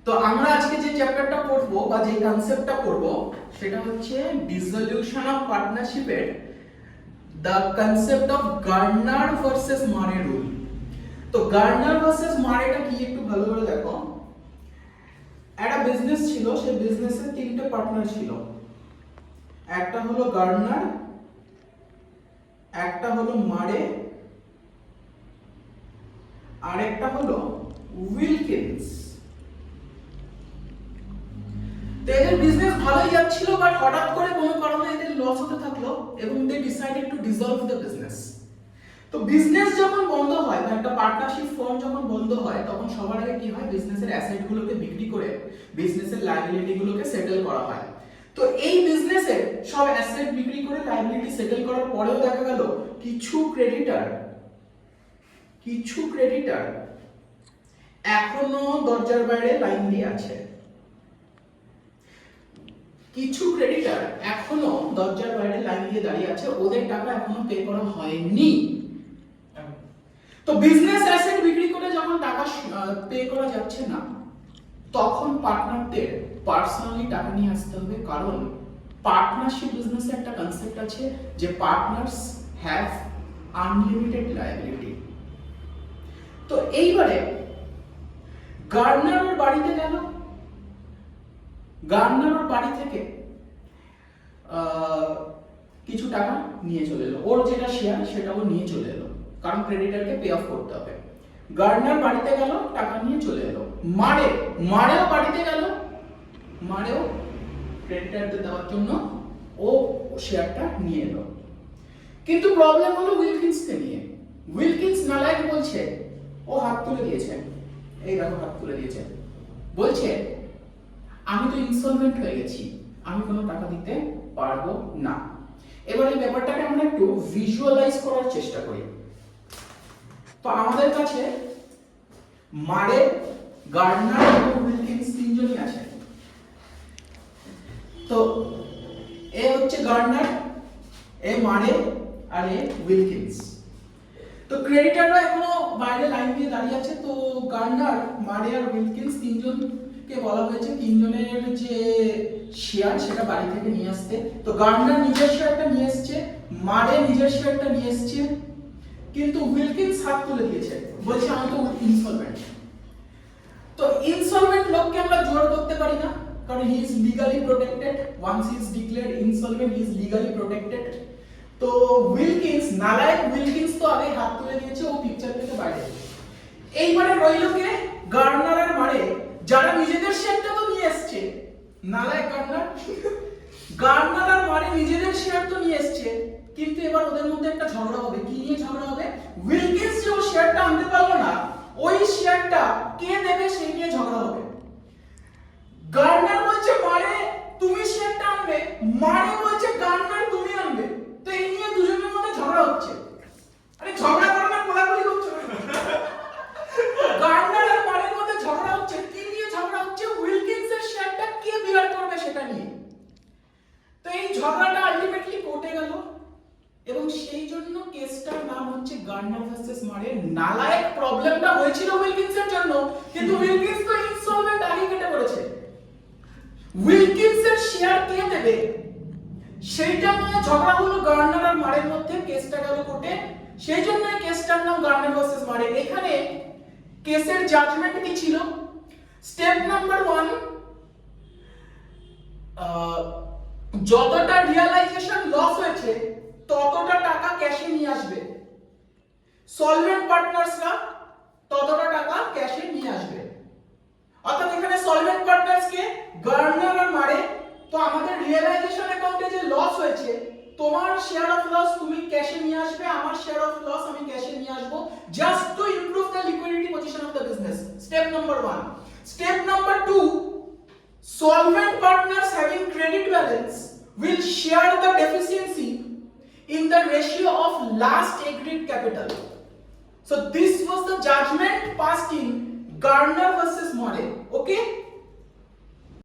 তো আমরা আজকে যে চ্যাপ্টারটা পড়ব বা যে কনসেপ্টটা পড়ব সেটা হচ্ছে ডিসলিউশন অফ পার্টনারশিপের the concept of Garner versus Murray rule. তো গার্নার ভার্সেস মারেটা কি একটু ভালো করে দেখো। একটা বিজনেস ছিল, সেই বিজনেসে তিনটে পার্টনার ছিল। একটা হলো গার্নার, একটা হলো মারে, আরেকটা হলো উইলকিন্স। তো এদের বিজনেস ভালোই যাচ্ছিল, বাট হঠাৎ করে কোনো কারণে এদের লস হতে থাকলো এবং they decided to dissolve the business. তো বিজনেস যখন বন্ধ হয় বা একটা পার্টনারশিপ ফর্ম যখন বন্ধ হয়, তখন সবার আগে কি হয়, বিজনেসের অ্যাসেট গুলোকে বিক্রি করে বিজনেসের লায়াবিলিটি গুলোকে সেটেল করা হয়। তো এই বিজনেসে সব অ্যাসেট বিক্রি করে লায়াবিলিটি সেটেল করার পরেও দেখা গেল কিছু ক্রেডিটর এখনো দরজার বাইরে লাইন দিয়ে আছে। কিছু ক্রেডিটর এখনো দরজার বাইরে লাইন দিয়ে দাঁড়িয়ে আছে, ওদের টাকা এখনো পে করা হয়নি। তো বিজনেস অ্যাসেট বিক্রি করে যখন টাকা পে করা যাচ্ছে না, তখন পার্টনারদের পার্সোনালি টাকা নিয়ে আসতে হবে, কারণ পার্টনারশিপ বিজনেসে একটা কনসেপ্ট আছে যে পার্টনার্স হ্যাভ আনলিমিটেড লায়াবিলিটি। তো এইবারে গার্নার বাড়িতে গেল, গার্নার বাড়ি থেকে কিছু টাকা নিয়ে চলে এলো, ওর যেটা শেয়ার সেটা ও নিয়ে চলে এলো, কারণ ক্রেডিটরকে পে অফ করতে হবে। গার্নার বাড়িতে গেল, টাকা নিয়ে চলে এলো। মারেও বাড়িতে গেল, মারেও ক্রেডিটরদের দেওয়ার জন্য ও শেয়ারটা নিয়ে এলো। কিন্তু প্রবলেম হলো উইলকিন্সকে নিয়ে। উইলকিন্স নালায়ক বলছে, ও হাত তুলে দিয়েছে, এই দেখো হাত তুলে দিয়েছে, বলছে আমি তো ইনসলভেন্ট হয়ে গেছি, আমি কোনো টাকা দিতে পারবো না। এবার এই ব্যাপারটাকে আমরা একটু ভিজুয়ালাইজ করার চেষ্টা করি। তো আমাদের কাছে মারে, গার্নার এবং উইলকিন্স তিনজনই আছে। তো এ হচ্ছে গার্নার, এ মারে, আর এ উইলকিন্স। তো ক্রেডিটররা এখনো বাইরে লাইন দিয়ে দাঁড়িয়ে আছে। তো গার্নার, মারে আর উইলকিন্স তিনজনকে বলা হয়েছে তিনজনের যে শেয়ার সেটা বাড়ি থেকে নিয়ে আসতে। তো গার্নার নিজের শেয়ারটা নিয়ে এসছে, মারে নিজের শেয়ারটা নিয়ে এসছে, কিন্তু উইলকিন্স হাত তুলে দিয়েছে, বলছে আমি তো ইনসলভেন্ট। তো ইনসলভেন্ট লোককে আমরা জোর করতে পারি না, কারণ he is legally protected. Once he is declared insolvent, he is legally protected. তো উইলকিন্স, নালায়ক উইলকিন্স তো আগে হাত তুলে দিয়েছে, ও পিকচার থেকে বাইরে। এইবারে রইল কে, গার্নার আর মারে, যারা নিজেদের শেয়ারটা তো নিয়ে এসছে। নালায়ক গার্নার, গার্নার আর মারে নিজেদের শেয়ার তো নিয়ে এসছে, কিন্তু এবার ওদের মধ্যে একটা ঝগড়া হবে। কি নিয়ে ঝগড়া হবে? উইলকিন্স যে ও শেয়ারটা আনতে পারলো না, ওই শেয়ারটা কে দেবে সেই নিয়ে ঝগড়া হবে। গার্নার বলছে মারে তুমি শেয়ারটা আনবে, মারে বলছে গার্নার তুমি আনবে। তো এই নিয়ে দুজনের মধ্যে ঝগড়া হচ্ছে। আরে ঝগড়া করো না, কোলাকুলি করছো। গার্নার আর মারের মধ্যে ঝগড়া হচ্ছে। কি নিয়ে ঝগড়া হচ্ছে? উইলকিন্স এর শেয়ারটা কে বিয়ার করবে সেটা নিয়ে। তো এই ঝগড়াটা আলটিমেটলি কোর্টে গেল, এবং সেই জন্য কেসটার নাম হচ্ছে গার্নার ভার্সেস মারে। নালায়ক প্রবলেমটা হয়েছিল উইলকিন্সের জন্য, কিন্তু উইলকিন্স তো ইনসলভেন্ট, আগে কেটে পড়েছে। উইলকিন্সের শেয়ার কে দেবে সেইটা নিয়ে ঝগড়া হলো গার্নার আর মারের মধ্যে, কেসটা গেল কোর্টে। সেই জন্য এই কেসটার নাম গার্নার ভার্সেস মারে। এখানে কেসের জাজমেন্ট কি ছিল? স্টেপ নাম্বার 1, যতটা রিয়ালাইজেশন লস হয়েছে ততটা টাকা ক্যাশে নিয়ে আসবে। সলভেন্ট পার্টনার্সরা ততটা টাকা ক্যাশে নিয়ে আসবে। অর্থাৎ এখানে সলভেন্ট পার্টনার্স কে, গার্নার আর মারে। তো আমাদের রিয়ালাইজেশন অ্যাকাউন্টে যে লস হয়েছে, তোমার শেয়ার অফ লস তুমি ক্যাশে নিয়ে আসবে, আমার শেয়ার অফ লস আমি ক্যাশে নিয়ে আসবো, just to improve the liquidity position of the business. Step number 1। Step number 2, solvent partners having credit balance will share the deficiency in the ratio of last agreed capital. So this was the judgment passed in Garner versus Murray. Okay?